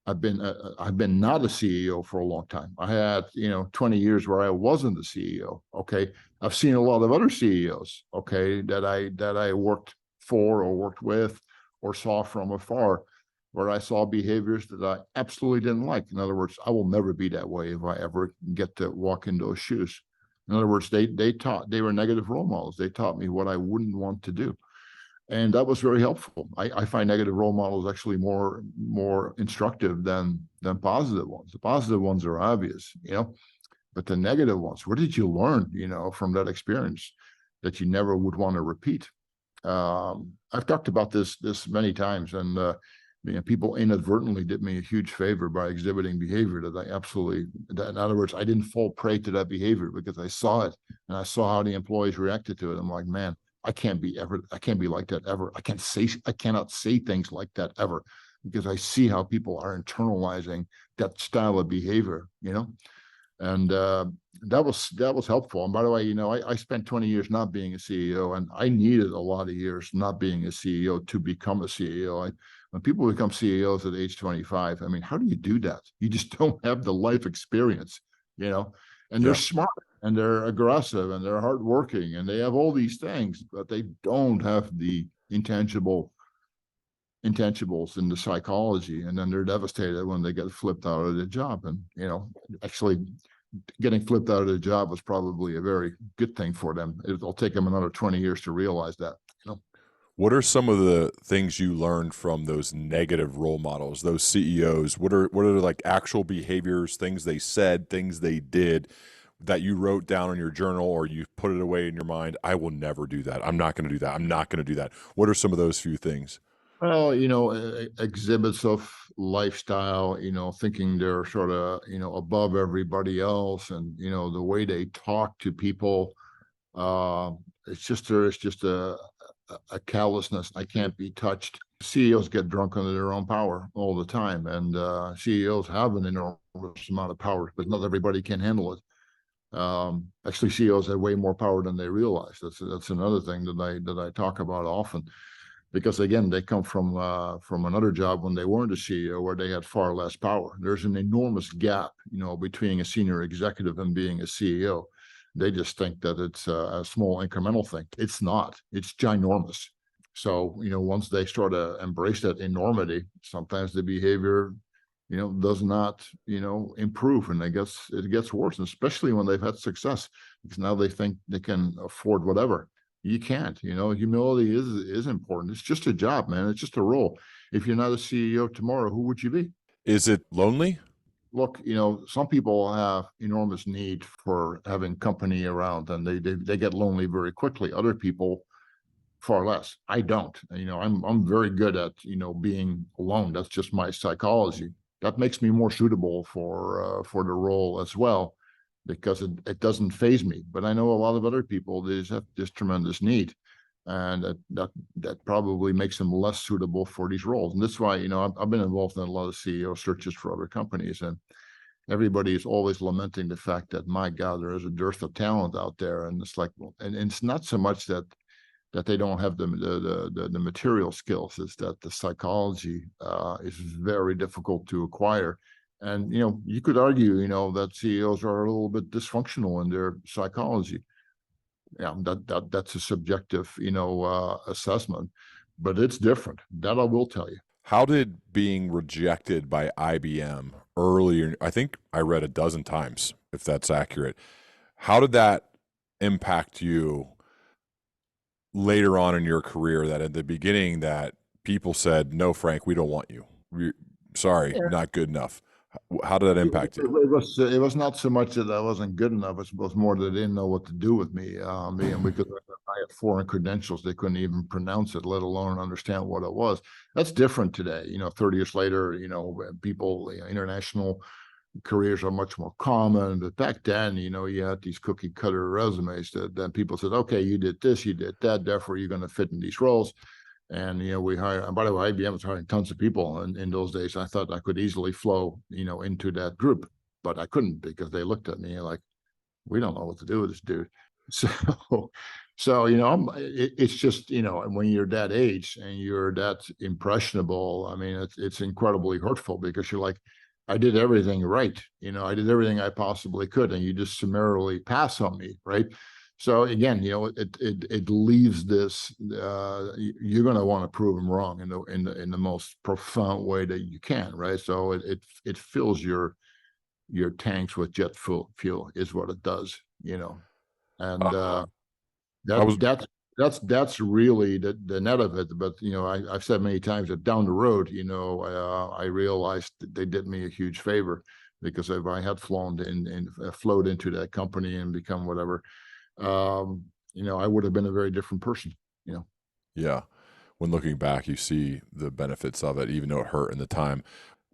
I've been not a CEO for a long time. I had 20 years where I wasn't the CEO. Okay, I've seen a lot of other CEOs. Okay, that I worked for or worked with or saw from afar, where I saw behaviors that I absolutely didn't like. In other words, I will never be that way if I ever get to walk in those shoes. In other words, they were negative role models. They taught me what I wouldn't want to do, and that was very helpful. I find negative role models actually more instructive than positive ones. The positive ones are obvious, but the negative ones, what did you learn, from that experience that you never would want to repeat? I've talked about this many times, and people inadvertently did me a huge favor by exhibiting behavior that I absolutely. In other words, I didn't fall prey to that behavior because I saw it and I saw how the employees reacted to it. I'm like, man, I can't be like that ever. I cannot say things like that ever, because I see how people are internalizing that style of behavior, and that was helpful. And by the way, I spent 20 years not being a CEO, and I needed a lot of years not being a CEO to become a CEO. When people become CEOs at age 25, I mean, how do you do that? You just don't have the life experience, and they're Yeah. smart and they're aggressive and they're hardworking and they have all these things, but they don't have the intangibles in the psychology, and then they're devastated when they get flipped out of the job. And actually getting flipped out of the job was probably a very good thing for them. It'll take them another 20 years to realize that. What are some of the things you learned from those negative role models, those CEOs? What are like actual behaviors, things they said, things they did that you wrote down in your journal or you put it away in your mind? I will never do that. I'm not going to do that. I'm not going to do that. What are some of those few things? Well, exhibits of lifestyle, thinking they're sort of, above everybody else, and the way they talk to people, uh, it's just a callousness. I can't be touched. CEOs get drunk under their own power all the time, and CEOs have an enormous amount of power, but not everybody can handle it. Actually, CEOs have way more power than they realize. That's another thing that I talk about often, because again, they come from another job when they weren't a CEO where they had far less power. There's an enormous gap, between a senior executive and being a CEO. They just think that it's a small incremental thing. It's not. It's ginormous. So, once they sort of embrace that enormity, sometimes the behavior, does not, improve, and it gets worse, and especially when they've had success, because now they think they can afford whatever. You can't. Humility is important. It's just a job, man. It's just a role. If you're not a CEO tomorrow, who would you be? Is it lonely? Look, some people have enormous need for having company around, and they get lonely very quickly. Other people far less. I don't. I'm very good at being alone. That's just my psychology. That makes me more suitable for the role as well, because it doesn't phase me. But I know a lot of other people, they just have this tremendous need, and that probably makes them less suitable for these roles. And that's why I've been involved in a lot of CEO searches for other companies, and everybody is always lamenting the fact that, my God, there is a dearth of talent out there. And it's like, well, and it's not so much that they don't have the material skills, is that the psychology is very difficult to acquire. And you could argue that CEOs are a little bit dysfunctional in their psychology. Yeah, that's a subjective assessment, but it's different. That I will tell you. How did being rejected by IBM earlier, I think I read a dozen times, if that's accurate, how did that impact you later on in your career, that at the beginning that people said, no, Frank, we don't want you. Sorry, not good enough. How did that impact you? It was not so much that I wasn't good enough. It was more that they didn't know what to do with me. Because I had foreign credentials, they couldn't even pronounce it, let alone understand what it was. That's different today. 30 years later, people, international careers are much more common. But back then, you had these cookie cutter resumes that then people said, okay, you did this, you did that, therefore you're going to fit in these roles. And we hire. And by the way, IBM was hiring tons of people in those days. I thought I could easily flow, into that group, but I couldn't, because they looked at me like, we don't know what to do with this dude. So, it's just, when you're that age and you're that impressionable, I mean, it's incredibly hurtful because you're like, I did everything right. I did everything I possibly could, and you just summarily pass on me, right? So again, it leaves this. You're going to want to prove them wrong in the most profound way that you can, right? So it fills your tanks with jet fuel is what it does, and I that was that's really the net of it. But I've said many times that down the road, I realized that they did me a huge favor, because if I had flowed into that company and become whatever, I would have been a very different person. Yeah. When looking back, you see the benefits of it, even though it hurt in the time.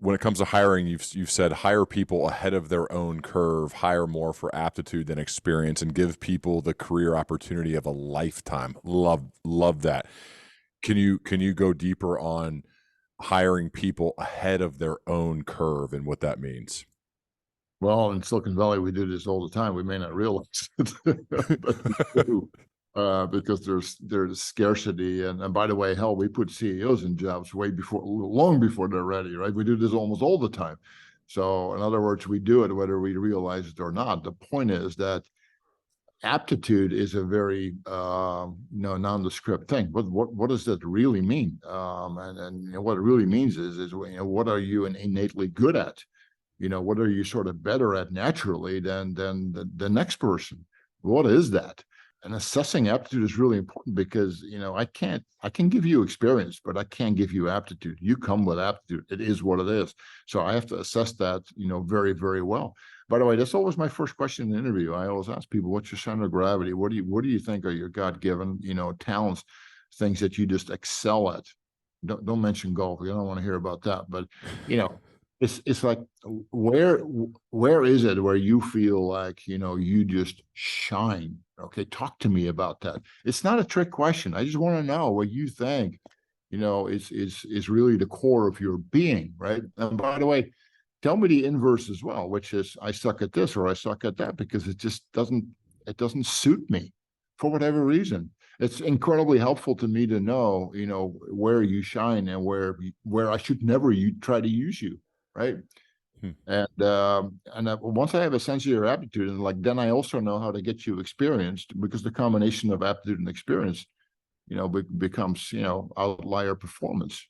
When it comes to hiring, you've said hire people ahead of their own curve, hire more for aptitude than experience, and give people the career opportunity of a lifetime. Love that. Can you go deeper on hiring people ahead of their own curve and what that means? Well, in Silicon Valley, we do this all the time. We may not realize it, but we do, because there's scarcity. And by the way, hell, we put CEOs in jobs long before they're ready, right? We do this almost all the time. So, in other words, we do it whether we realize it or not. The point is that aptitude is a very nondescript thing. What does that really mean? And what it really means is what are you innately good at? What are you sort of better at naturally than the next person? What is that? And assessing aptitude is really important, because I can give you experience, but I can't give you aptitude. You come with aptitude. It is what it is. So I have to assess that very, very well. By the way, that's always my first question in the interview. I always ask people, what's your center of gravity? What do you think are your God-given talents, things that you just excel at? Don't mention golf. I don't want to hear about that. But it's like, where is it where you feel like you just shine? Okay, talk to me about that. It's not a trick question. I just want to know what you think is really the core of your being, right? And by the way, tell me the inverse as well, which is I suck at this or I suck at that, because it doesn't suit me for whatever reason. It's incredibly helpful to me to know where you shine and where I should never try to use you, right? Hmm. And once I have a sense of your aptitude, and then I also know how to get you experienced, because the combination of aptitude and experience becomes outlier performance.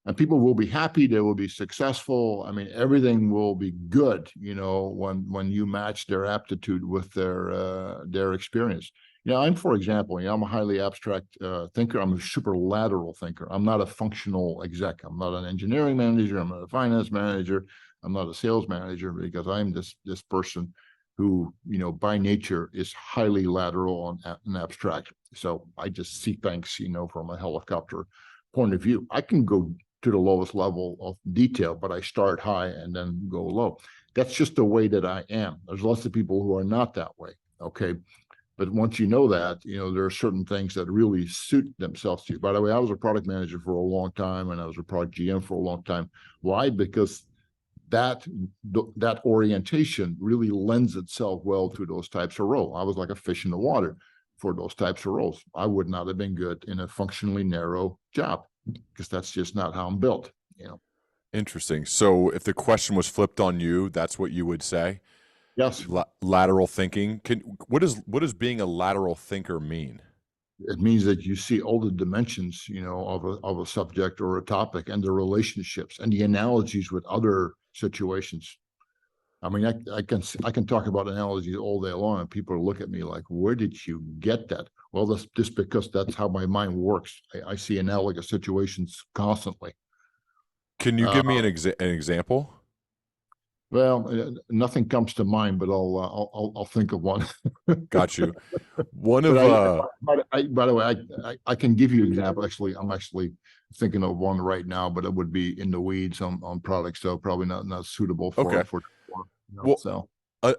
And people will be happy, they will be successful. I mean, everything will be good when you match their aptitude with their experience. I'm, for example, I'm a highly abstract thinker. I'm a super lateral thinker. I'm not a functional exec. I'm not an engineering manager. I'm not a finance manager. I'm not a sales manager, because I'm this person who by nature is highly lateral and abstract. So I just see things from a helicopter point of view. I can go to the lowest level of detail, but I start high and then go low. That's just the way that I am. There's lots of people who are not that way. Okay. But once you know that, there are certain things that really suit themselves to you. By the way, I was a product manager for a long time, and I was a product GM for a long time. Why? Because that orientation really lends itself well to those types of roles. I was like a fish in the water for those types of roles. I would not have been good in a functionally narrow job, because that's just not how I'm built. Interesting. So if the question was flipped on you, that's what you would say? Yes, Lateral thinking. What does being a lateral thinker mean? it means that you see all the dimensions, of a subject or a topic, and the relationships and the analogies with other situations. I mean, I can talk about analogies all day long, and people look at me like, "Where did you get that?" Well, that's just because that's how my mind works. I see analogous situations constantly. Can you give me Uh, an example? well, nothing comes to mind, but I'll think of one. Got you. One But of by the way, I can give you an example. Actually, I'm actually thinking of one right now, but it would be in the weeds on products, so probably not suitable Okay. Well, so.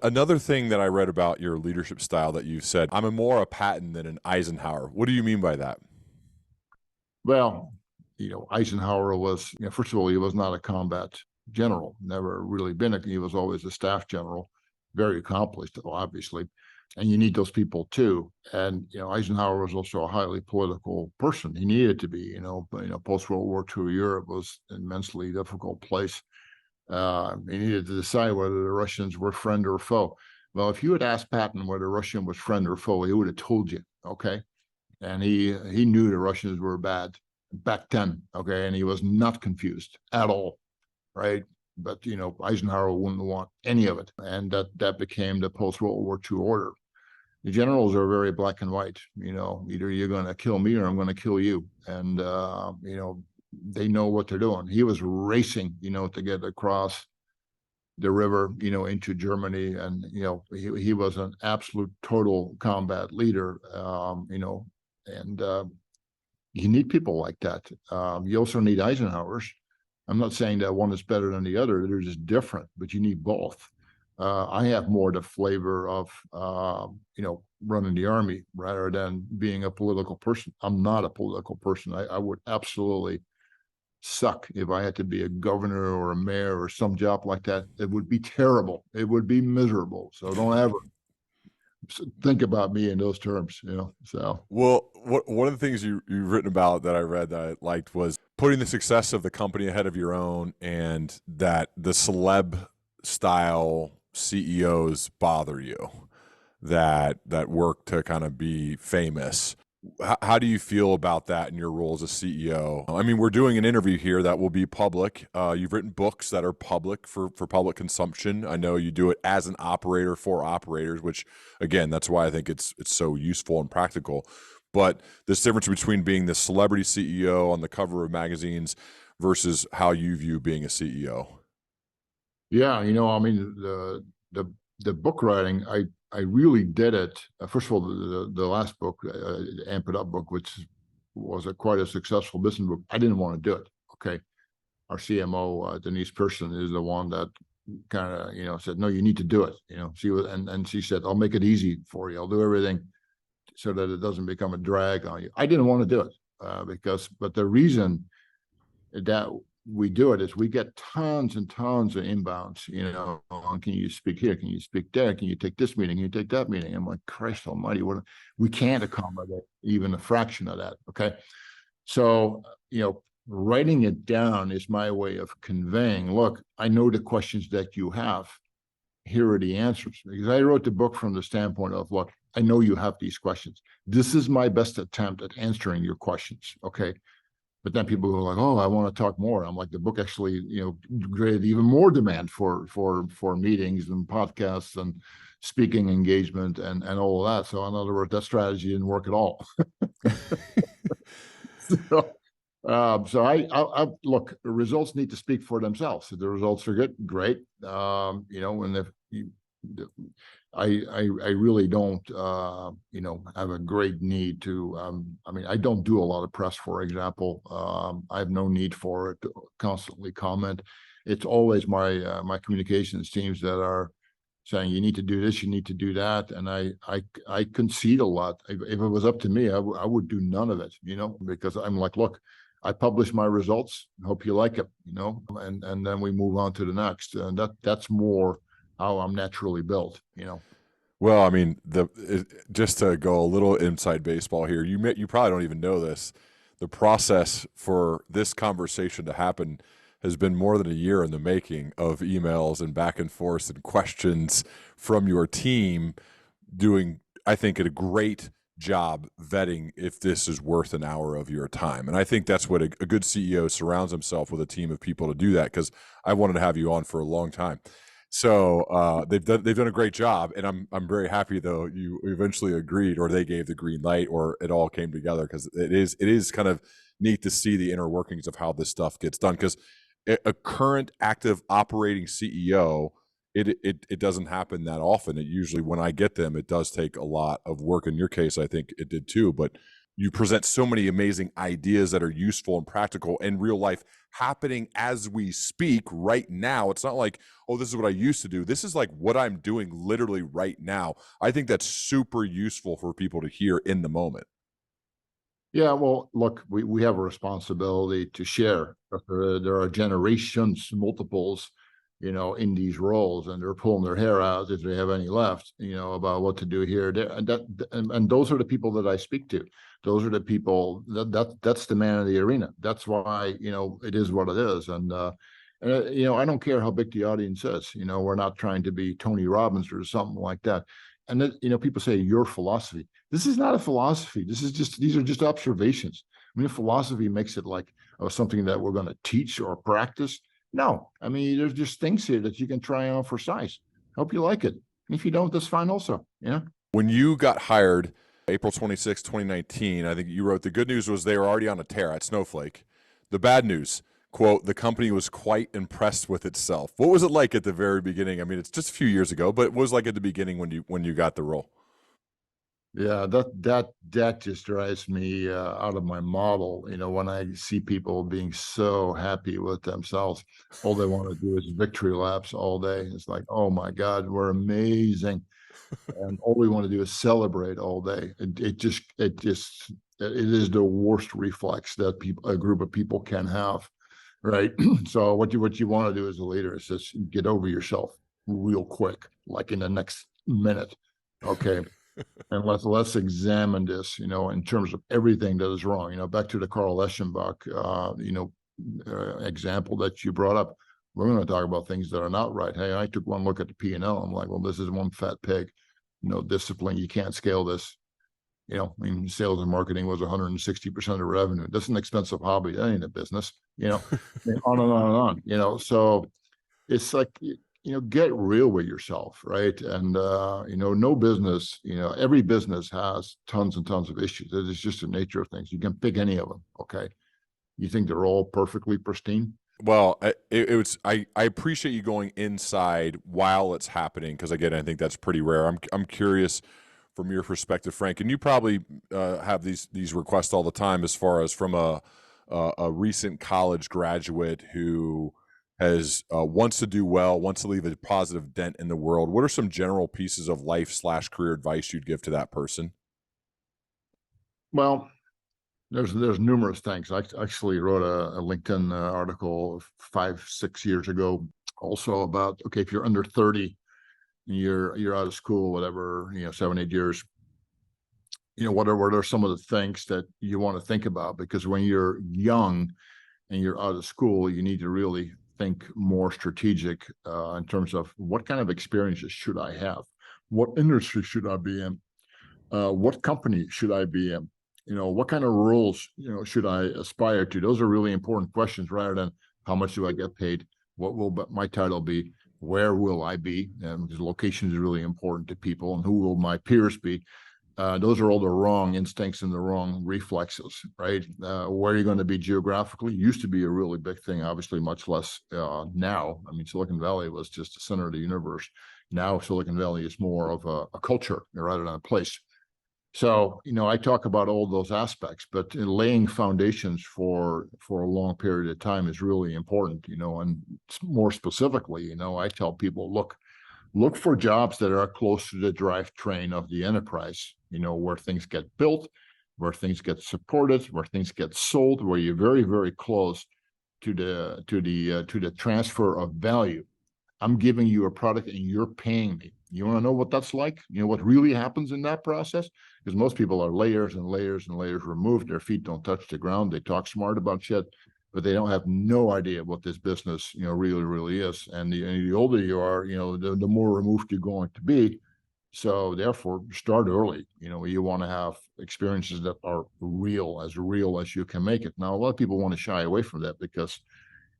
another thing that I read about your leadership style that you said, I'm more a Patton than an Eisenhower. What do you mean by that? Well, Eisenhower was, first of all, he was not a combat general, never really been he was always a staff general. very accomplished, obviously, and you need those people too. And Eisenhower was also a highly political person. He needed to be. Post World War II Europe was an immensely difficult place. He needed to decide whether the Russians were friend or foe. Well, if you had asked Patton whether Russia was friend or foe, he would have told you. Okay, and he knew the Russians were bad back then. Okay, and he was not confused at all, right? But Eisenhower wouldn't want any of it, and that became the post World War II order. The generals are very black and white. Either you're going to kill me or I'm going to kill you, and they know what they're doing. He was racing, to get across the river, into Germany, and he was an absolute total combat leader. And you need people like that. You also need Eisenhowers. I'm not saying that one is better than the other. They're just different, but you need both. I have more the flavor of, running the army rather than being a political person. I'm not a political person. I would absolutely suck if I had to be a governor or a mayor or some job like that. It would be terrible. It would be miserable. So don't ever think about me in those terms, so. Well, one of the things you've written about that I read that I liked was putting the success of the company ahead of your own, and that the celeb style CEOs bother you that work to kind of be famous. How do you feel about that in your role as a CEO? I mean, we're doing an interview here that will be public. You've written books that are public for public consumption. I know you do it as an operator for operators, which, again, that's why I think it's so useful and practical. But this difference between being the celebrity CEO on the cover of magazines versus how you view being a CEO. Yeah, I mean, the book writing, I really did it. First of all, the last book, Amp It Up book, which was quite a successful business book, I didn't want to do it. Okay, our CMO Denise Pearson is the one that kind of said, no, you need to do it. She was, and she said, I'll make it easy for you. I'll do everything so that it doesn't become a drag on you. I didn't want to do it but the reason that we do it is we get tons and tons of inbounds, can you speak here? Can you speak there? Can you take this meeting? Can you take that meeting? I'm like, Christ almighty, we can't accommodate even a fraction of that. Okay. So, writing it down is my way of conveying, look, I know the questions that you have. Here are the answers. Because I wrote the book from the standpoint of, look, I know you have these questions. This is my best attempt at answering your questions. Okay. But then people go like, "Oh, I want to talk more." I'm like, the book actually, created even more demand for meetings and podcasts and speaking engagement and all of that. So in other words, that strategy didn't work at all. So I look, the results need to speak for themselves. If the results are good, great. And if I really don't, have a great need to, I don't do a lot of press, for example. I have no need for it to constantly comment. It's always my communications teams that are saying, you need to do this, you need to do that. And I concede a lot. If it was up to me, I would do none of it, because I'm like, look, I publish my results, hope you like it, and then we move on to the next. And that's more how I'm naturally built, Well, I mean, just to go a little inside baseball here, you probably don't even know this. The process for this conversation to happen has been more than a year in the making, of emails and back and forth and questions from your team, doing, I think, a great job vetting if this is worth an hour of your time. And I think that's what a good CEO surrounds himself with, a team of people to do that, because I wanted to have you on for a long time. So they've done a great job, and I'm very happy though you eventually agreed, or they gave the green light, or it all came together, because it is kind of neat to see the inner workings of how this stuff gets done. Because a current active operating CEO, it doesn't happen that often. It usually, when I get them, it does take a lot of work. In your case, I think it did too, but you present so many amazing ideas that are useful and practical in real life, happening as we speak right now. It's not like, oh, this is what I used to do. This is like what I'm doing literally right now. I think that's super useful for people to hear in the moment. Yeah, well, look, we have a responsibility to share. There are generations, multiples, in these roles, and they're pulling their hair out if they have any left, about what to do here. And those are the people that I speak to. Those are the people that's the man in the arena. That's why, it is what it is. And I don't care how big the audience is. We're not trying to be Tony Robbins or something like that. And people say your philosophy. This is not a philosophy. These are just observations. I mean, philosophy makes it like something that we're going to teach or practice. No, I mean, there's just things here that you can try on for size. Hope you like it. And if you don't, that's fine also. Yeah. When you got hired, April 26, 2019, I think you wrote the good news was they were already on a tear at Snowflake. The bad news, quote, the company was quite impressed with itself. What was it like at the very beginning? I mean, it's just a few years ago, but what was it like at the beginning when you got the role? Yeah, that just drives me out of my model. When I see people being so happy with themselves, all they want to do is victory laps all day. It's like, oh my God, we're amazing, and all we want to do is celebrate all day. It is the worst reflex that a group of people can have, right? So what you want to do as a leader is just get over yourself real quick, like in the next minute, okay? And let's examine this, in terms of everything that is wrong. Back to the Carl Eschenbach, example that you brought up. We're going to talk about things that are not right. Hey, I took one look at the P&L. I'm like, well, this is one fat pig. No discipline. You can't scale this. I mean, sales and marketing was 160% of revenue. That's an expensive hobby. That ain't a business. On and on and on. So it's like, get real with yourself, right? And no business, every business has tons and tons of issues. It's just the nature of things. You can pick any of them. Okay, you think they're all perfectly pristine? Well, I appreciate you going inside while it's happening, because again, I think that's pretty rare. I'm curious from your perspective, Frank, and you probably have these requests all the time, as far as from a recent college graduate who has wants to do well, wants to leave a positive dent in the world. What are some general pieces of life/career advice you'd give to that person? Well, there's numerous things. I actually wrote a LinkedIn article 5-6 years ago, also about, okay, if you're under 30, you're out of school, whatever, 7-8 years. What are some of the things that you want to think about? Because when you're young and you're out of school, you need to really think more strategic in terms of what kind of experiences should I have? What industry should I be in? What company should I be in? What kind of roles, should I aspire to? Those are really important questions, rather than how much do I get paid? What will my title be? Where will I be? Because location is really important to people, and who will my peers be? Those are all the wrong instincts and the wrong reflexes, right? Where are you going to be geographically? Used to be a really big thing, obviously much less now. I mean, Silicon Valley was just the center of the universe. Now Silicon Valley is more of a culture rather than a place. So, I talk about all those aspects, but laying foundations for a long period of time is really important, and more specifically, I tell people, look for jobs that are close to the drivetrain of the enterprise, where things get built, where things get supported, where things get sold, where you're very, very close to the transfer of value. I'm giving you a product and you're paying me. You want to know what that's like? What really happens in that process? Because most people are layers and layers and layers removed. Their feet don't touch the ground. They talk smart about shit, but they don't have no idea what this business, really, really is. And the older you are, the more removed you're going to be. So therefore, start early. You want to have experiences that are real as you can make it. Now, a lot of people want to shy away from that because,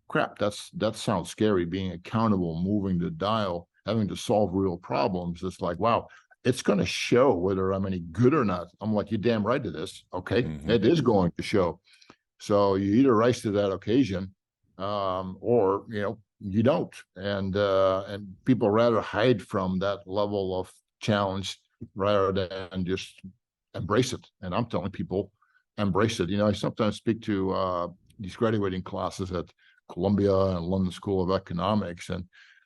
crap, that sounds scary. Being accountable, moving the dial, having to solve real problems. It's like, wow, it's going to show whether I'm any good or not. I'm like, you're damn right it is. Okay, It is going to show. So you either rise to that occasion, or you don't. And people rather hide from that level of challenge rather than just embrace it. And I'm telling people, embrace it. I sometimes speak to these graduating classes at Columbia and London School of Economics, and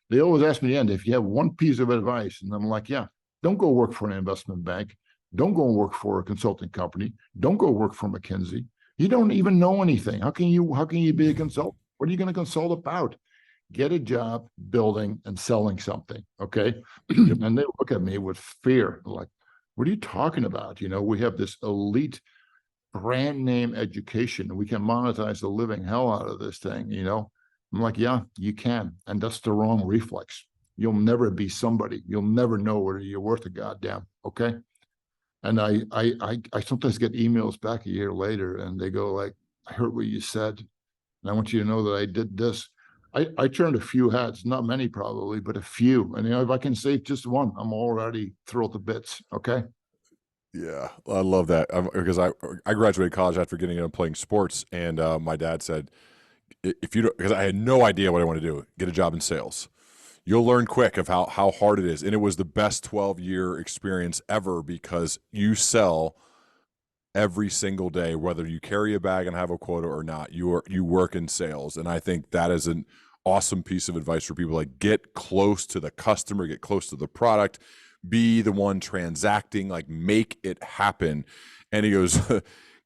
they always ask me at the end, if you have one piece of advice, and I'm like, yeah, don't go work for an investment bank. Don't go work for a consulting company. Don't go work for McKinsey. You don't even know anything. How can you be a consultant? What are you going to consult about? get a job building and selling something. Okay. Yep. And they look at me with fear, like, what are you talking about? We have this elite brand name education. We can monetize the living hell out of this thing. I'm like, yeah, you can. And that's the wrong reflex. You'll never be somebody. You'll never know whether you're worth a goddamn. Okay. And I sometimes get emails back a year later and they go like, I heard what you said. And I want you to know that I did this. I turned a few hats, not many probably, but a few. And if I can save just one, I'm already thrilled to bits. Okay. Yeah, I love that because I graduated college after getting into playing sports, and my dad said, If you don't," because I had no idea what I want to do, get a job in sales. You'll learn quick of how hard it is, and it was the best 12-year experience ever because you sell every single day, whether you carry a bag and have a quota or not. You work in sales, and I think that is an awesome piece of advice for people. Like, get close to the customer, get close to the product, be the one transacting, like make it happen. And he goes,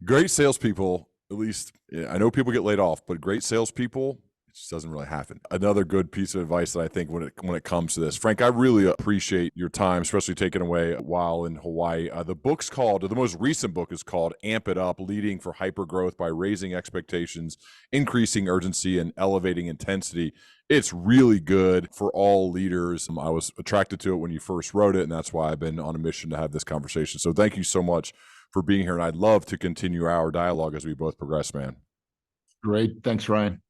great salespeople, at least I know people get laid off, but great salespeople, it just doesn't really happen. Another good piece of advice that I think when it comes to this, Frank, I really appreciate your time, especially taking away while in Hawaii. The most recent book is called Amp It Up, Leading for Hypergrowth by Raising Expectations, Increasing Urgency, and Elevating Intensity. It's really good for all leaders. I was attracted to it when you first wrote it, and that's why I've been on a mission to have this conversation. So thank you so much for being here, and I'd love to continue our dialogue as we both progress, man. Great. Thanks, Ryan.